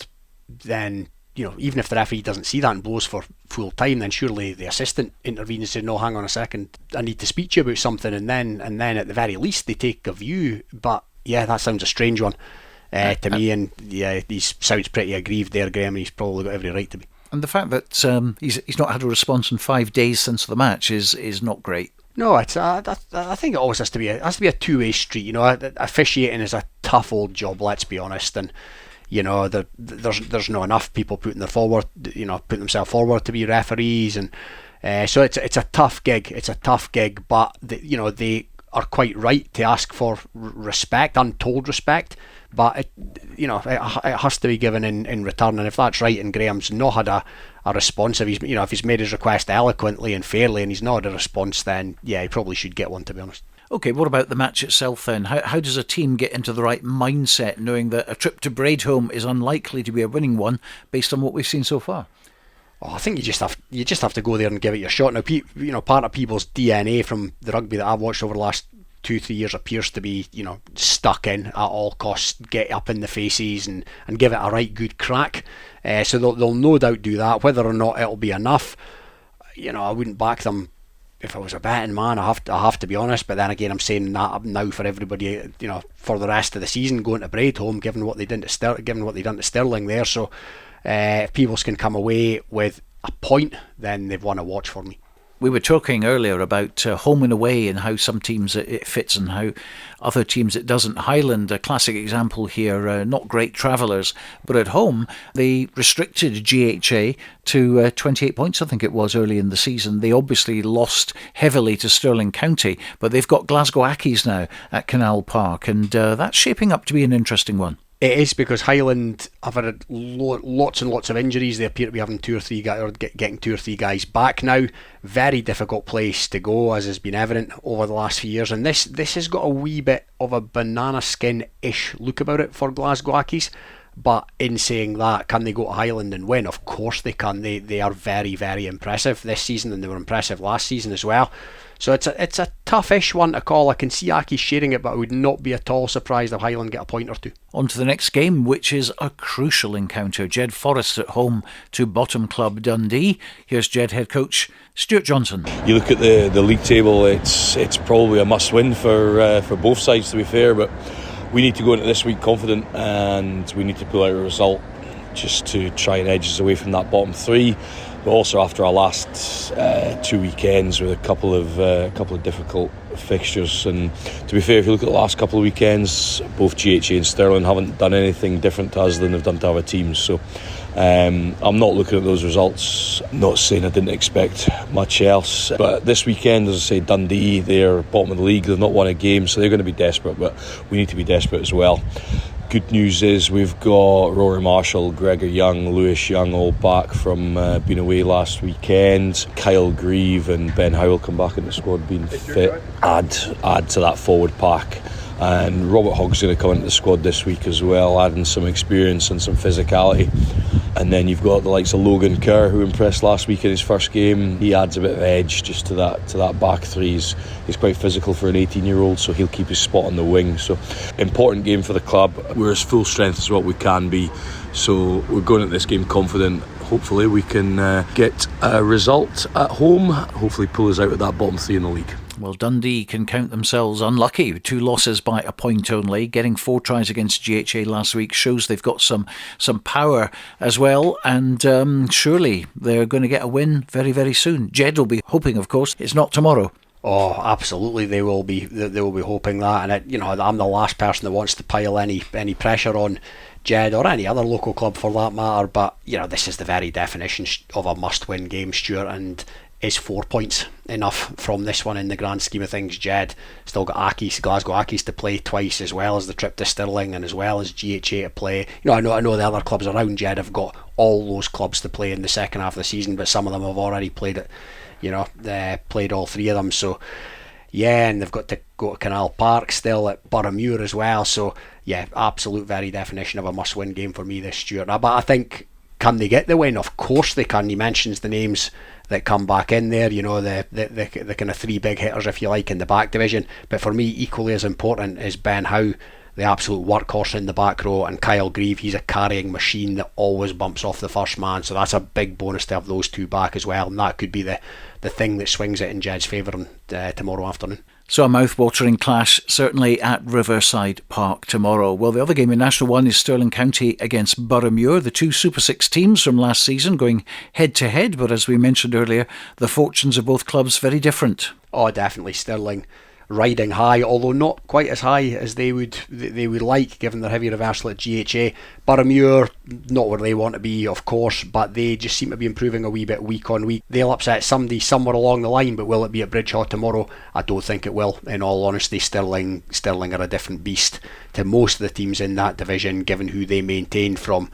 then, even if the referee doesn't see that and blows for full time, then surely the assistant intervenes and says, no, hang on a second, I need to speak to you about something, and then at the very least they take a view. But yeah, that sounds a strange one to me, and yeah, he sounds pretty aggrieved there, Graeme, and he's probably got every right to be. And the fact that he's not had a response in 5 days since the match is not great. No, it's I think it always has to be a two-way street. Officiating is a tough old job, let's be honest, and there's not enough people putting themselves forward to be referees, and so it's a tough gig. It's a tough gig, but they are quite right to ask for respect, untold respect. But it has to be given in return, and if that's right, and Graham's not had a response, if he's made his request eloquently and fairly, and he's not had a response, then yeah, he probably should get one, to be honest. OK, what about the match itself then? How does a team get into the right mindset, knowing that a trip to Braidholme is unlikely to be a winning one based on what we've seen so far? Oh, I think you just have to go there and give it your shot. Now, part of Peebles' DNA from the rugby that I've watched over the last 2-3 years appears to be, stuck in at all costs, get up in the faces and give it a right good crack. So they'll no doubt do that. Whether or not it'll be enough, I wouldn't back them if I was a betting man. I have to be honest. But then again, I'm saying that now for everybody, for the rest of the season, going to Braidholme, given what they done to Stirling there. So if Peebles can come away with a point, then they've won a watch for me. We were talking earlier about home and away and how some teams it fits and how other teams it doesn't. Highland, a classic example here, not great travellers, but at home they restricted GHA to 28 points, I think it was, early in the season. They obviously lost heavily to Stirling County, but they've got Glasgow Accies now at Canal Park, and that's shaping up to be an interesting one. It is, because Highland have had lots and lots of injuries. They appear to be having getting 2 or 3 guys back now. Very difficult place to go, as has been evident over the last few years. And this has got a wee bit of a banana skin-ish look about it for Glasgow Accies. But in saying that, can they go to Highland and win? Of course they can. They are very, very impressive this season, and they were impressive last season as well. So it's a tough-ish one to call. I can see Accies sharing it, but I would not be at all surprised if Highland get a point or two. On to the next game, which is a crucial encounter. Jed-Forest at home to bottom club Dundee. Here's Jed head coach Stuart Johnson. You look at the league table, it's probably a must-win for both sides, to be fair, but we need to go into this week confident, and we need to pull out a result just to try and edge us away from that bottom 3. But also after our last 2 weekends with a couple of difficult fixtures, and to be fair, if you look at the last couple of weekends, both GHA and Stirling haven't done anything different to us than they've done to other teams. So I'm not looking at those results, not saying I didn't expect much else. But this weekend, as I say, Dundee, they're bottom of the league, they've not won a game, so they're going to be desperate, but we need to be desperate as well. Good news is we've got Rory Marshall, Gregor Young, Lewis Young all back from being away last weekend. Kyle Grieve and Ben Howell come back in the squad being fit. Add to that forward pack. And Robert Hogg's going to come into the squad this week as well, adding some experience and some physicality. And then you've got the likes of Logan Kerr, who impressed last week in his first game. He adds a bit of edge just to that back 3. He's quite physical for an 18-year-old, so he'll keep his spot on the wing. So important game for the club. We're as full strength as what we can be, so we're going at this game confident. Hopefully we can get a result at home, hopefully pull us out of that bottom 3 in the league. Well, Dundee can count themselves unlucky. 2 losses by a point only. Getting 4 tries against GHA last week shows they've got some power as well. And surely they're going to get a win very, very soon. Jed will be hoping, of course, it's not tomorrow. Oh, absolutely, they will be hoping that. And I'm the last person that wants to pile any pressure on Jed or any other local club for that matter. But this is the very definition of a must-win game, Stuart, and is 4 points enough from this one in the grand scheme of things? Jed still got Glasgow Accies to play twice, as well as the trip to Stirling and as well as GHA to play. I know the other clubs around Jed have got all those clubs to play in the second half of the season, but some of them have already played it. They played all three of them. So yeah, and they've got to go to Canal Park still at Boroughmuir as well. So yeah, absolute very definition of a must-win game for me this, Stuart. But I think, can they get the win? Of course they can. He mentions the names that come back in there, the kind of three big hitters, if you like, in the back division. But for me, equally as important is Ben Howe, the absolute workhorse in the back row, and Kyle Grieve. He's a carrying machine that always bumps off the first man, so that's a big bonus to have those two back as well, and that could be the thing that swings it in Jed's favour tomorrow afternoon. So a mouth-watering clash, certainly at Riverside Park tomorrow. Well, the other game in National 1 is Stirling County against Boroughmuir, the two Super 6 teams from last season going head-to-head, but as we mentioned earlier, the fortunes of both clubs very different. Oh, definitely. Stirling riding high, although not quite as high as they would like, given their heavy reversal at GHA. Boroughmuir, not where they want to be, of course, but they just seem to be improving a wee bit week on week. They'll upset somebody somewhere along the line, but will it be at Bridgehaw tomorrow? I don't think it will, in all honesty. Stirling are a different beast to most of the teams in that division, given who they maintained from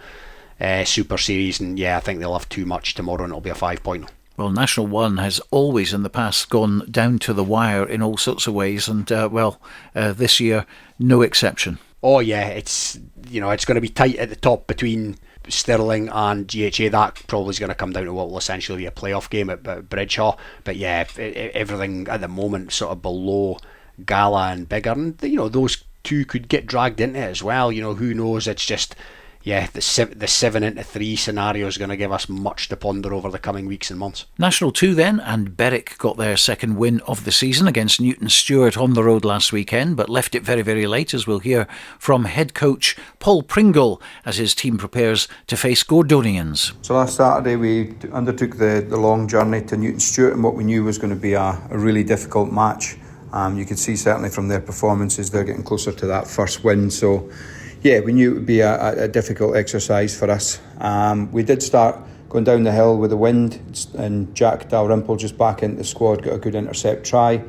Super Series, and yeah, I think they'll have too much tomorrow and it'll be a 5-point. Well, National 1 has always in the past gone down to the wire in all sorts of ways, and this year, no exception. Oh yeah, it's going to be tight at the top between Stirling and GHA. That probably is going to come down to what will essentially be a playoff game at Bridgehaw. But yeah, everything at the moment sort of below Gala and Biggar, and those two could get dragged into it as well. Who knows? It's just, yeah, the 7-3 scenario is going to give us much to ponder over the coming weeks and months. National 2 then, and Berwick got their second win of the season against Newton Stewart on the road last weekend, but left it very, very late, as we'll hear from head coach Paul Pringle as his team prepares to face Gordonians. So last Saturday we undertook the long journey to Newton Stewart in what we knew was going to be a really difficult match. You could see certainly from their performances they're getting closer to that first win, so yeah, we knew it would be a difficult exercise for us. We did start going down the hill with the wind, and Jack Dalrymple just back into the squad got a good intercept try.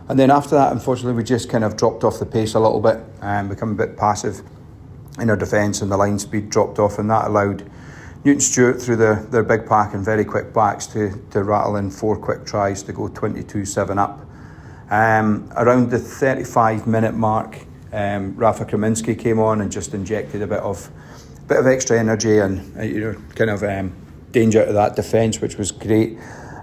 And then after that, unfortunately, we just kind of dropped off the pace a little bit and become a bit passive in our defence, and the line speed dropped off, and that allowed Newton Stewart through their big pack and very quick backs to rattle in 4 quick tries to go 22-7 up. Around the 35-minute mark, Rafa Kraminski came on and just injected a bit of extra energy and danger to that defence, which was great.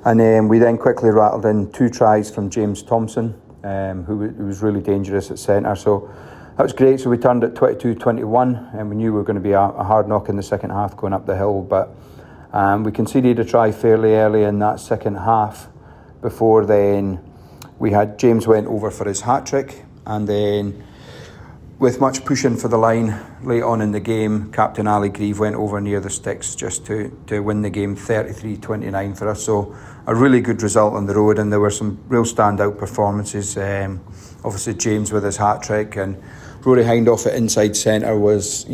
And we then quickly rattled in 2 tries from James Thompson, who was really dangerous at centre. So that was great. So we turned it 22-21, and we knew we were going to be a hard knock in the second half going up the hill. But we conceded a try fairly early in that second half. Before then, we had James went over for his hat trick, and then, with much pushing for the line late on in the game, Captain Ali Grieve went over near the sticks just to win the game 33-29 for us. So a really good result on the road, and there were some real standout performances. Obviously James with his hat trick, and Rory Hindhaugh at inside centre was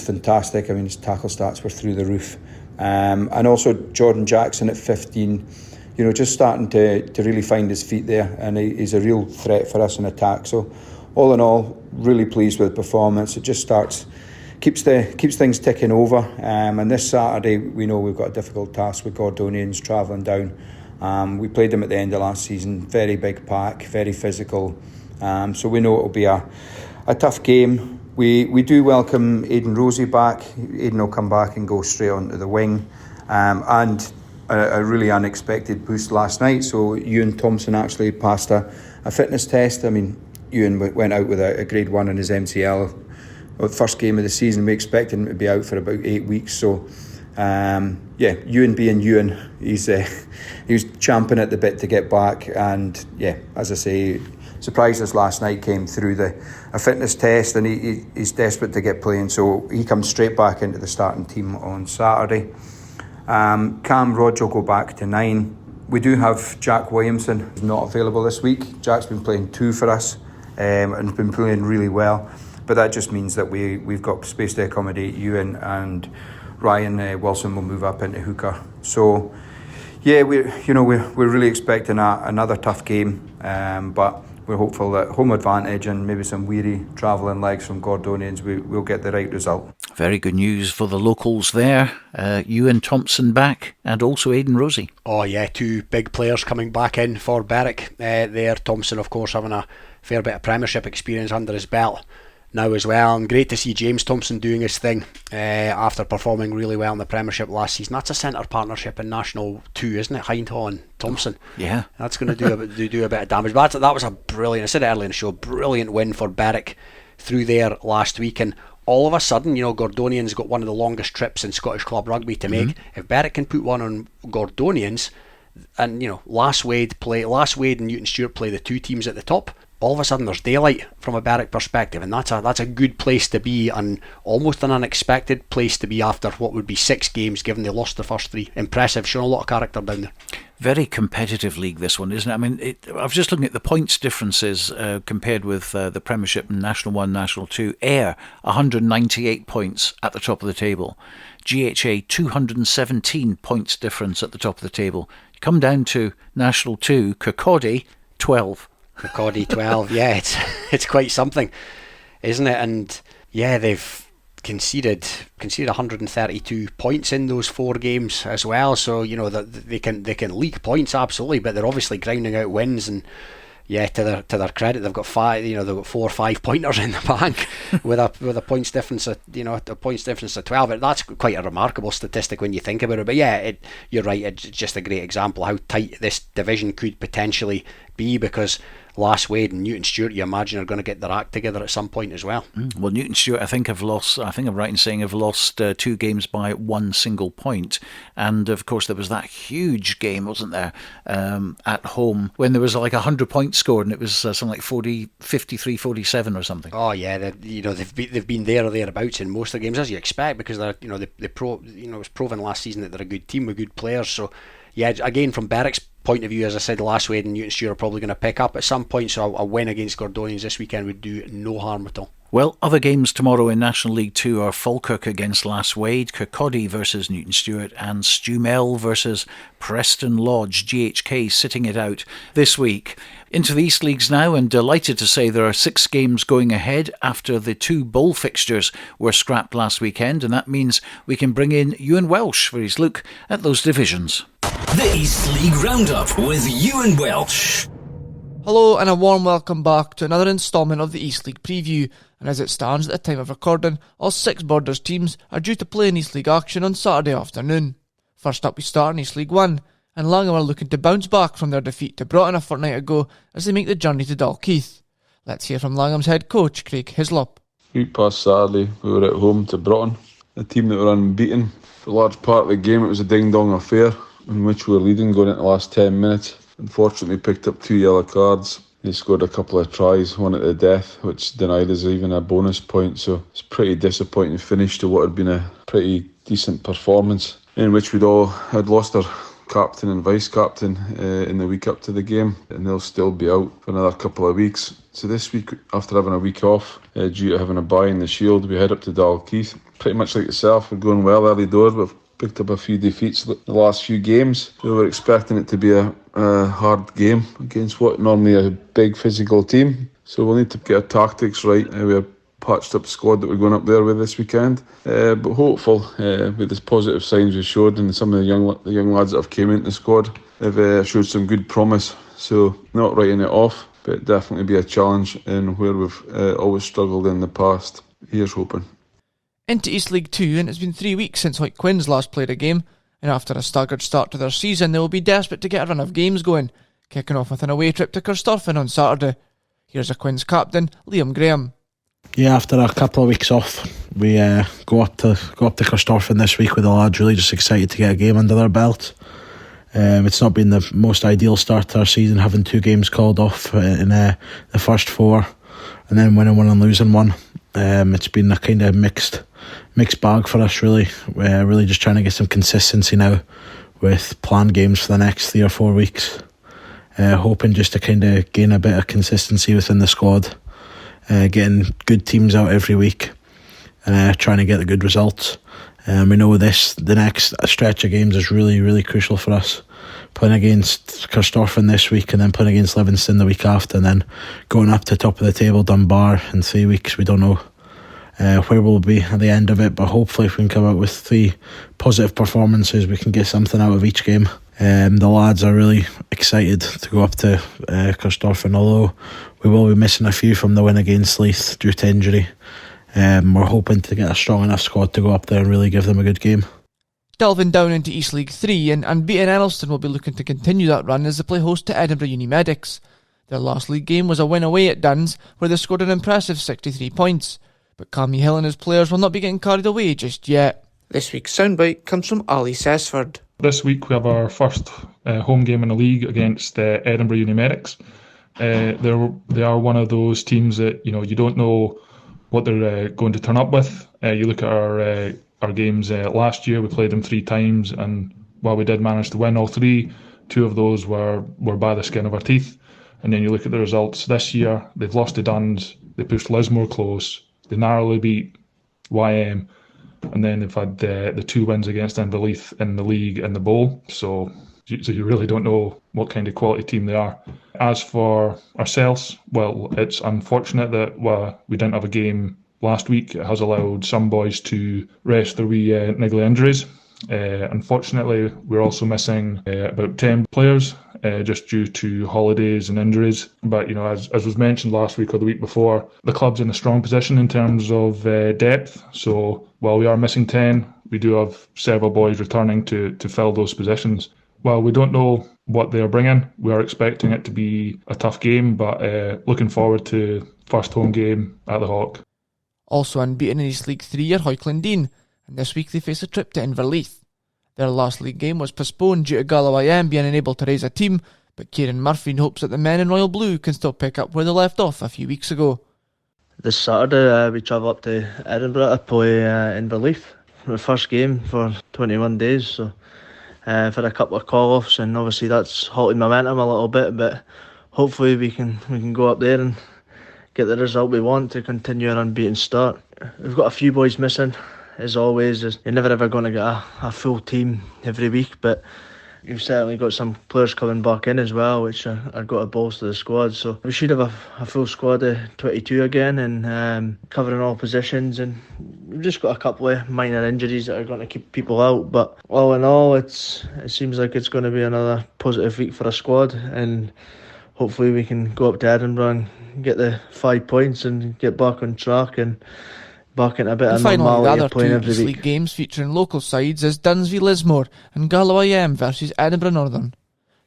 fantastic. I mean, his tackle stats were through the roof. And also Jordan Jackson at 15, just starting to really find his feet there, and he's a real threat for us in attack. So all in all, really pleased with the performance. It just keeps things ticking over. And this Saturday, we know we've got a difficult task with Gordonians travelling down. We played them at the end of last season. Very big pack, very physical. So we know it'll be a tough game. We do welcome Aidan Rosie back. Aidan will come back and go straight onto the wing. And a really unexpected boost last night. So Ewan Thompson actually passed a fitness test. I mean, Ewan went out with a grade 1 in his MCL. The first game of the season, we expected him to be out for about 8 weeks. So, Ewan being Ewan, he was champing at the bit to get back. And yeah, as I say, surprised us last night, came through a fitness test, and he's desperate to get playing. So he comes straight back into the starting team on Saturday. Cam Rodge will go back to 9. We do have Jack Williamson, who's not available this week. Jack's been playing 2 for us. And been playing really well, but that just means that we've got space to accommodate Ewan, and Ryan Wilson will move up into hooker. So Yeah, we're really expecting another tough game, but we're hopeful that home advantage and maybe some weary travelling legs from Gordonians, we'll get the right result. Very good news for the locals there. Ewen Thompson back, and also Aidan Rosie. Oh yeah, 2 big players coming back in for Berwick there. Thompson, of course, having a fair bit of Premiership experience under his belt now as well, and great to see James Thompson doing his thing after performing really well in the Premiership last season. That's a centre partnership in National 2, isn't it? Hindhaugh and Thompson. Yeah, that's going to do a bit of damage. But that was a brilliant, I said it earlier in the show, brilliant win for Berwick through there last week. And all of a sudden, Gordonians got one of the longest trips in Scottish club rugby to make. If Berwick can put one on Gordonians, and Last Wade and Newton Stewart play the 2 teams at the top, all of a sudden there's daylight from a Berwick perspective, and that's a good place to be, and almost an unexpected place to be after what would be 6 games, given they lost the first 3. Impressive, showing a lot of character down there. Very competitive league, this one, isn't it? I mean, I was just looking at the points differences compared with the Premiership and National 1, National 2. Ayr, 198 points at the top of the table. GHA, 217 points difference at the top of the table. You come down to National 2, Kirkcaldy, 12. Kirkcaldy 12, yeah, it's quite something, isn't it? And yeah, they've conceded 132 points in those 4 games as well. So that they can leak points, absolutely, but they're obviously grinding out wins. And yeah, to their credit, they've got 5. They've got 4 5-pointers in the bank with a points difference of a points difference of 12. That's quite a remarkable statistic when you think about it. But yeah, you're right. It's just a great example how tight this division could potentially be, because Last Wade and Newton Stewart, you imagine, are going to get their act together at some point as well. Well, Newton Stewart, I think I'm right in saying have lost 2 games by 1 single point. And of course, there was that huge game, wasn't there, at home, when there was like 100 points scored, and it was something like 53-47 or something. Oh yeah, they've been there or thereabouts in most of the games, as you expect, because they're it was proven last season that they're a good team with good players. So yeah, again, from Berwick's point of view, as I said, Last Wade and Newton Stewart are probably going to pick up at some point, so a win against Gordonians this weekend would do no harm at all. Well, other games tomorrow in National League 2 are Falkirk against Last Wade, Kirkcaldy versus Newton Stewart, and Stumell versus Preston Lodge. GHK sitting it out this week. Into the East Leagues now, and delighted to say there are 6 games going ahead after the 2 bowl fixtures were scrapped last weekend, and that means we can bring in Ewan Welsh for his look at those divisions. The East League Roundup with Ewan Welsh. Hello and a warm welcome back to another instalment of the East League Preview, and as it stands at the time of recording, all 6 Borders teams are due to play in East League action on Saturday afternoon. First up we start in East League 1, and Langham are looking to bounce back from their defeat to Broughton a fortnight ago as they make the journey to Dalkeith. Let's hear from Langham's head coach Craig Hislop. Week past Saturday we were at home to Broughton, a team that were unbeaten. For a large part of the game it was a ding-dong affair in which we were leading going into the last 10 minutes. Unfortunately picked up 2 yellow cards. They scored a couple of tries, one at the death, which denied us even a bonus point, so it's a pretty disappointing finish to what had been a pretty decent performance, in which we'd all had lost our captain and vice-captain in the week up to the game, and they'll still be out for another couple of weeks. So this week, after having a week off, due to having a bye in the Shield, we head up to Dalkeith. Pretty much like yourself, we're going well early doors, but picked up a few defeats the last few games. We were expecting it to be a hard game against what normally a big physical team. So we'll need to get our tactics right. We have a patched up squad that we're going up there with this weekend. But hopeful with the positive signs we showed, and some of the young lads that have came into the squad have showed some good promise. So not writing it off, but definitely be a challenge in where we've always struggled in the past. Here's hoping. Into East League 2, and it's been 3 weeks since White Quins last played a game, and after a staggered start to their season, they will be desperate to get a run of games going, kicking off with an away trip to Carstorphine on Saturday. Here's a Quins captain, Liam Graham. Yeah, after a couple of weeks off, we go up to Carstorphine this week with the lads, really just excited to get a game under their belt. It's not been the most ideal start to our season, having 2 games called off in the first 4, and then winning one and losing one. It's been a kind of mixed bag for us, really. We're really just trying to get some consistency now with planned games for the next 3 or 4 weeks. Hoping just to kind of gain a bit of consistency within the squad, getting good teams out every week, and trying to get the good results. We know the next stretch of games is really, really crucial for us. playing against Kirkstofan this week and then playing against Livingston the week after, and then going up to top of the table Dunbar in 3 weeks. We don't know where we'll be at the end of it, but hopefully if we can come out with 3 positive performances, we can get something out of each game. The lads are really excited to go up to Kirkstofan, although we will be missing a few from the win against Leith due to injury. We're hoping to get a strong enough squad to go up there and really give them a good game. Delving down into East League 3, and unbeaten Eddleston will be looking to continue that run as they play host to Edinburgh Uni Medics. Their last league game was a win away at Duns, where they scored an impressive 63 points. But Cammy Hill and his players will not be getting carried away just yet. This week's soundbite comes from Ali Sesford. This week we have our first home game in the league against Edinburgh Uni Medics. They are one of those teams that you don't know what they're going to turn up with. You look at our games last year. We played them 3 times, and while we did manage to win all 3, 2 of those were by the skin of our teeth. And then you look at the results this year. They've lost to Duns. They pushed Lismore close. They narrowly beat YM. And then they've had the 2 wins against Inverleith in the league and the bowl. So you really don't know what kind of quality team they are. As for ourselves, well, it's unfortunate that we didn't have a game last week. It has allowed some boys to rest their wee niggly injuries. Unfortunately, we're also missing about 10 players just due to holidays and injuries. But, as was mentioned last week or the week before, the club's in a strong position in terms of depth. So while we are missing 10, we do have several boys returning to fill those positions. While we don't know what they are bringing, we are expecting it to be a tough game, but looking forward to first home game at the Hogg. Also unbeaten in East League 3 are Hoyclandine, and this week they face a trip to Inverleith. Their last league game was postponed due to Gala YM being unable to raise a team, but Kieran Murphy hopes that the men in Royal Blue can still pick up where they left off a few weeks ago. This Saturday we travel up to Edinburgh to play Inverleith. The first game for 21 days, so I've had a couple of call-offs, and obviously that's halted momentum a little bit, but hopefully we can go up there and get the result we want to continue an unbeaten start. We've got a few boys missing, as always. You're never ever going to get a full team every week, but you've certainly got some players coming back in as well, which are got to bolster the squad. So we should have a full squad of 22 again, and covering all positions. And we've just got a couple of minor injuries that are going to keep people out. But all in all, it seems like it's going to be another positive week for the squad, and hopefully we can go up to Edinburgh and get the 5 points and get back on track and back into a bit of normality of playing every week. Finally, the other 2 East League games featuring local sides is Duns v Lismore and Gala YM versus Edinburgh Northern.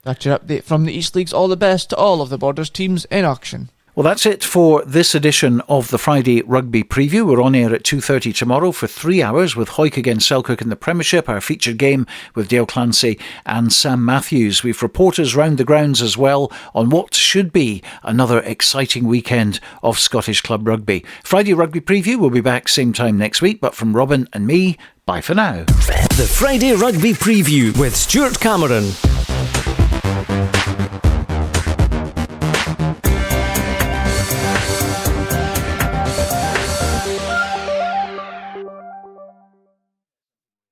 That's your update from the East Leagues. All the best to all of the Borders teams in action. Well, that's it for this edition of the Friday Rugby Preview. We're on air at 2:30 tomorrow for 3 hours with Hawick against Selkirk in the Premiership, our featured game with Dale Clancy and Sam Matthews. We've reporters round the grounds as well on what should be another exciting weekend of Scottish club rugby. Friday Rugby Preview will be back same time next week, but from Robin and me, bye for now. The Friday Rugby Preview with Stuart Cameron.